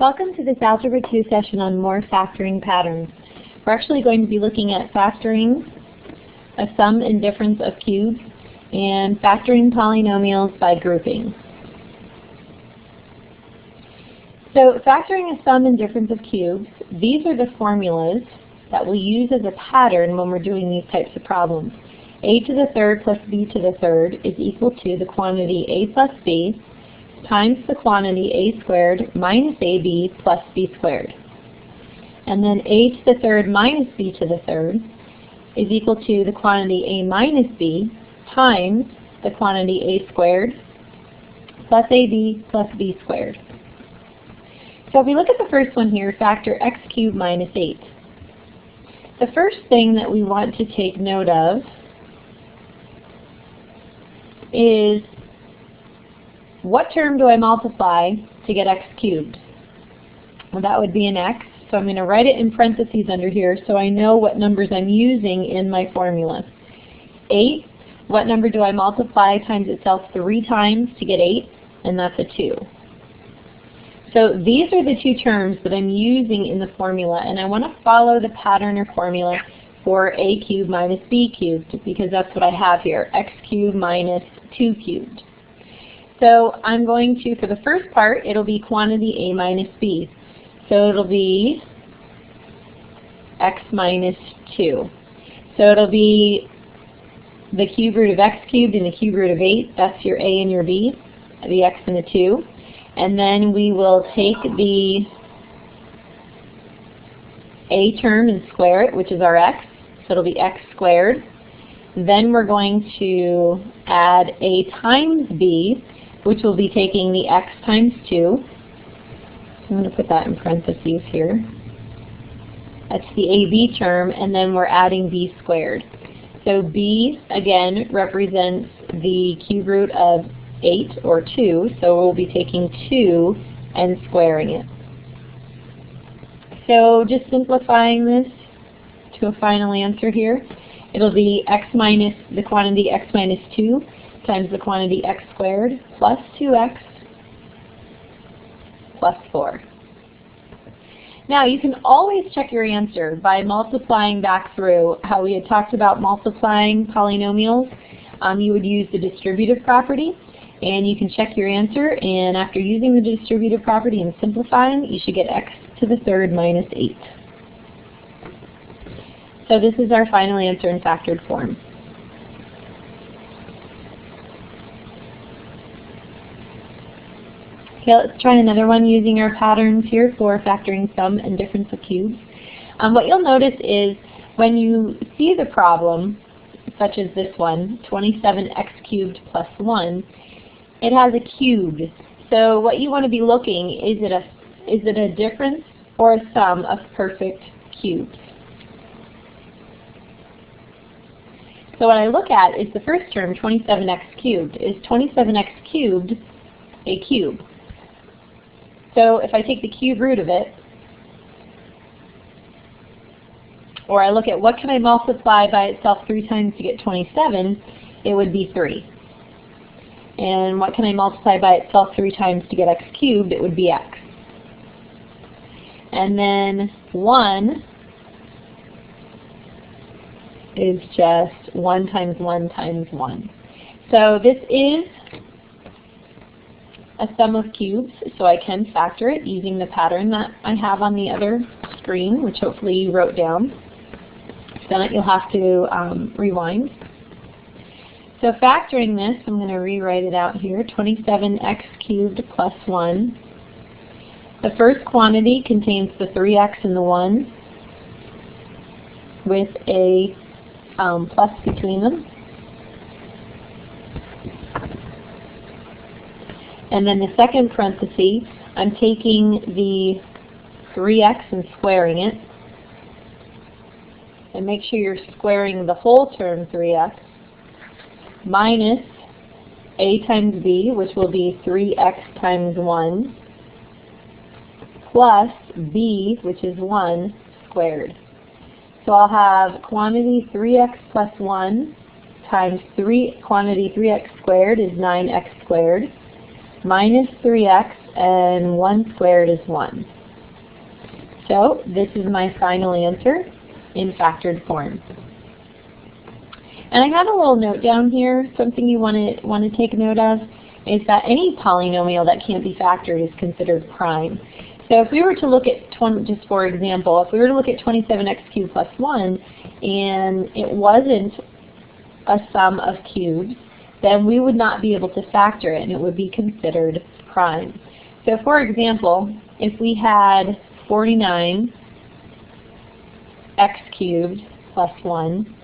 Welcome to this Algebra 2 session on more factoring patterns. We're actually going to be looking at factoring a sum and difference of cubes and factoring polynomials by grouping. So factoring a sum and difference of cubes, these are the formulas that we'll use as a pattern when we're doing these types of problems. A to the third plus b to the third is equal to the quantity a plus b times the quantity a squared minus ab plus b squared. And then a to the third minus b to the third is equal to the quantity a minus b times the quantity a squared plus ab plus b squared. So if we look at the first one here, factor x cubed minus 8. The first thing that we want to take note of is, what term do I multiply to get x cubed? Well, that would be an x, so I'm going to write it in parentheses under here so I know what numbers I'm using in my formula. 8, what number do I multiply times itself 3 times to get 8? And that's a 2. So these are the two terms that I'm using in the formula, and I want to follow the pattern or formula for a cubed minus b cubed, because that's what I have here, x cubed minus 2 cubed. So I'm going to, for the first part, it'll be quantity a minus b. So it'll be x minus 2. So it'll be the cube root of x cubed and the cube root of 8. That's your a and your b, the x and the 2. And then we will take the a term and square it, which is our x. So it'll be x squared. Then we're going to add a times b, which will be taking the x times 2. So I'm going to put that in parentheses here. That's the ab term, and then we're adding b squared. So b, again, represents the cube root of 8 or 2, so we'll be taking 2 and squaring it. So just simplifying this to a final answer here, it'll be x minus the quantity x minus 2 times the quantity x squared plus 2x plus 4. Now you can always check your answer by multiplying back through how we had talked about multiplying polynomials. You would use the distributive property, and you can check your answer, and after using the distributive property and simplifying, you should get x to the third minus 8. So this is our final answer in factored form. Okay, let's try another one using our patterns here for factoring sum and difference of cubes. What you'll notice is when you see the problem, such as this one, 27x cubed plus 1, it has a cube. So what you want to be looking, is it a difference or a sum of perfect cubes? So what I look at is the first term, 27x cubed. Is 27x cubed a cube? So if I take the cube root of it, or I look at what can I multiply by itself 3 times to get 27, it would be 3. And what can I multiply by itself 3 times to get x cubed? It would be x. And then 1 is just 1 times 1 times 1. So this is a sum of cubes, so I can factor it using the pattern that I have on the other screen, which hopefully you wrote down. If not, you'll have to rewind. So factoring this, I'm going to rewrite it out here, 27x cubed plus 1. The first quantity contains the 3x and the 1 with a plus between them. And then the second parenthesis, I'm taking the 3x and squaring it. And make sure you're squaring the whole term 3x minus a times b, which will be 3x times 1, plus b, which is 1, squared. So I'll have quantity 3x plus 1 times quantity 3x squared is 9x squared, minus 3x, and 1 squared is 1. So this is my final answer in factored form. And I have a little note down here, something you want to take note of, is that any polynomial that can't be factored is considered prime. So if we were to look at, just for example, if we were to look at 27x cubed plus 1, and it wasn't a sum of cubes, then we would not be able to factor it, and it would be considered prime. So for example, if we had 49x cubed plus 1,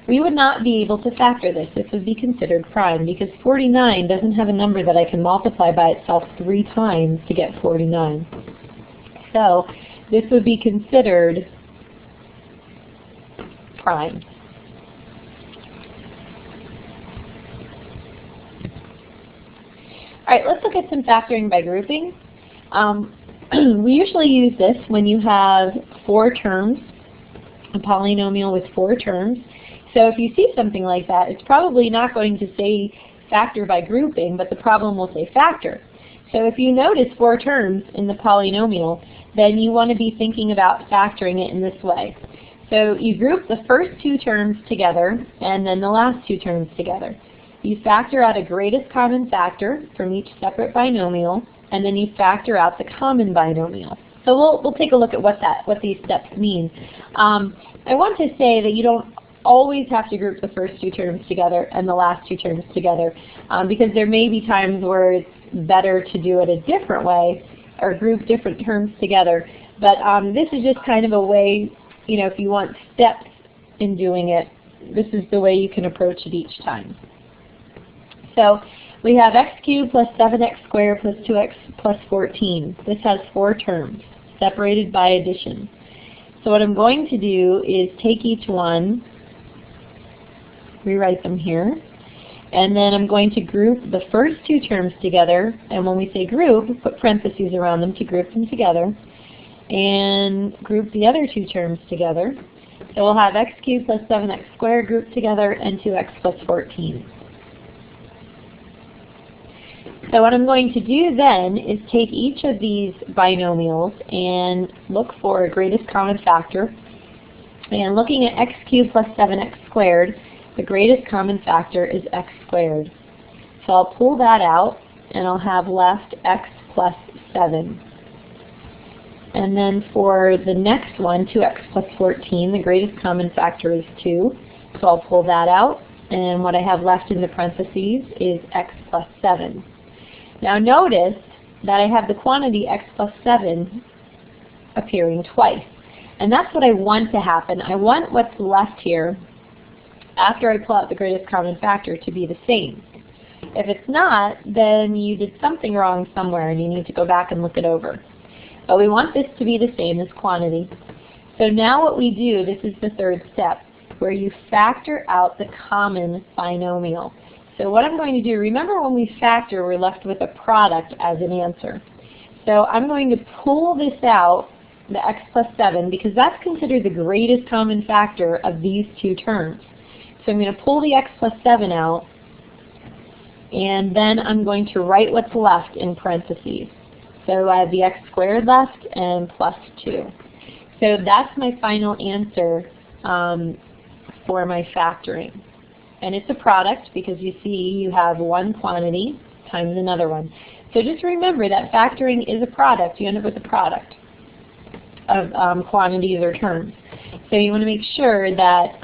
we would not be able to factor this. This would be considered prime because 49 doesn't have a number that I can multiply by itself 3 times to get 49. So this would be considered prime. All right, let's look at some factoring by grouping. We usually use this when you have 4 terms, a polynomial with 4 terms. So if you see something like that, it's probably not going to say factor by grouping, but the problem will say factor. So if you notice 4 terms in the polynomial, then you want to be thinking about factoring it in this way. So you group the first 2 terms together and then the last 2 terms together. You factor out a greatest common factor from each separate binomial, and then you factor out the common binomial. So we'll take a look at what these steps mean. I want to say that you don't always have to group the first 2 terms together and the last 2 terms together, because there may be times where it's better to do it a different way or group different terms together. But this is just kind of a way, if you want steps in doing it, this is the way you can approach it each time. So we have x cubed plus 7x squared plus 2x plus 14. This has 4 terms separated by addition. So what I'm going to do is take each one, rewrite them here, and then I'm going to group the first 2 terms together, and when we say group, put parentheses around them to group them together, and group the other 2 terms together. So we'll have x cubed plus 7x squared grouped together and 2x plus 14. So what I'm going to do then is take each of these binomials and look for a greatest common factor. And looking at x cubed plus 7x squared, the greatest common factor is x squared. So I'll pull that out, and I'll have left x plus 7. And then for the next one, 2x plus 14, the greatest common factor is 2. So I'll pull that out, and what I have left in the parentheses is x plus 7. Now notice that I have the quantity x plus 7 appearing twice. And that's what I want to happen. I want what's left here after I pull out the greatest common factor to be the same. If it's not, then you did something wrong somewhere and you need to go back and look it over. But we want this to be the same as quantity. So now what we do, this is the 3rd step, where you factor out the common binomial. So what I'm going to do, remember when we factor, we're left with a product as an answer. So I'm going to pull this out, the x plus 7, because that's considered the greatest common factor of these 2 terms. So I'm going to pull the x plus 7 out, and then I'm going to write what's left in parentheses. So I have the x squared left and plus 2. So that's my final answer for my factoring. And it's a product because you see you have one quantity times another one. So just remember that factoring is a product. You end up with a product of quantities or terms. So you want to make sure that,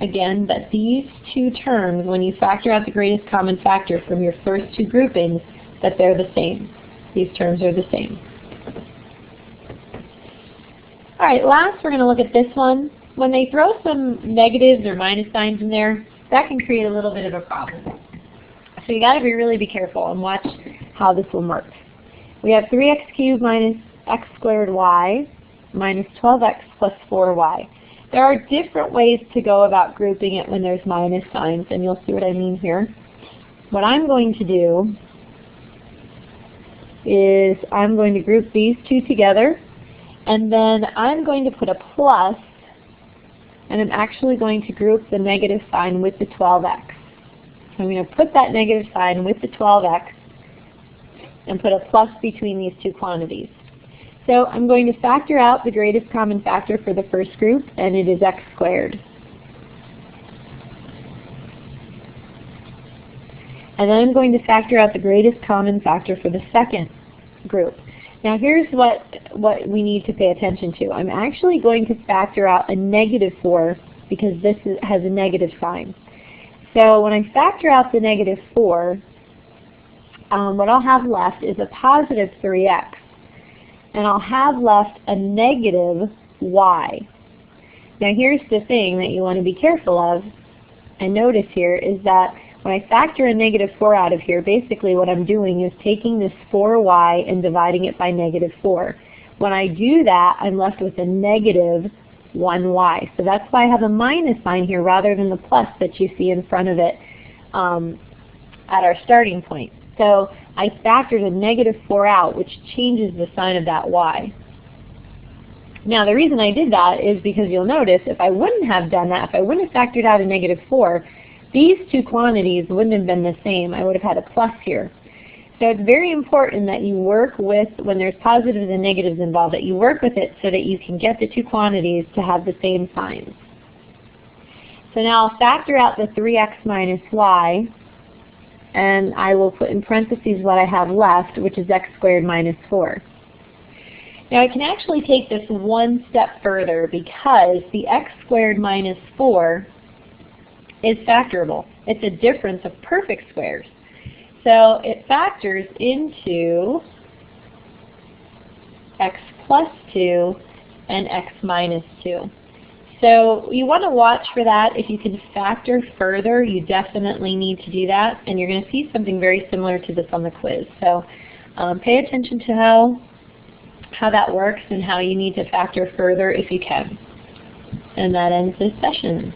again, that these 2 terms, when you factor out the greatest common factor from your first 2 groupings, that they're the same. These terms are the same. All right, last we're going to look at this one. When they throw some negatives or minus signs in there, that can create a little bit of a problem. So you got to really be careful and watch how this will work. We have 3x cubed minus x squared y minus 12x plus 4y. There are different ways to go about grouping it when there's minus signs, and you'll see what I mean here. What I'm going to do is I'm going to group these 2 together, and then I'm going to put a plus, and I'm actually going to group the negative sign with the 12x. So I'm going to put that negative sign with the 12x, and put a plus between these two quantities. So I'm going to factor out the greatest common factor for the first group, and it is x squared. And then I'm going to factor out the greatest common factor for the second group. Now here's what we need to pay attention to. I'm actually going to factor out a -4 because this has a negative sign. So when I factor out the -4, what I'll have left is a positive 3x. And I'll have left a negative y. Now here's the thing that you want to be careful of and notice here is that when I factor a -4 out of here, basically what I'm doing is taking this 4y and dividing it by -4. When I do that, I'm left with a negative 1y. So that's why I have a minus sign here rather than the plus that you see in front of it at our starting point. So I factored a -4 out, which changes the sign of that y. Now the reason I did that is because you'll notice if I wouldn't have done that, if I wouldn't have factored out a -4, these two quantities wouldn't have been the same. I would have had a plus here. So it's very important that you work with, when there's positives and negatives involved, that you work with it so that you can get the two quantities to have the same signs. So now I'll factor out the 3x minus y, and I will put in parentheses what I have left, which is x squared minus 4. Now I can actually take this one step further because the x squared minus 4 is factorable. It's a difference of perfect squares. So it factors into x plus 2 and x minus 2. So you want to watch for that. If you can factor further, you definitely need to do that, and you're going to see something very similar to this on the quiz. So pay attention to how that works and how you need to factor further if you can. And that ends this session.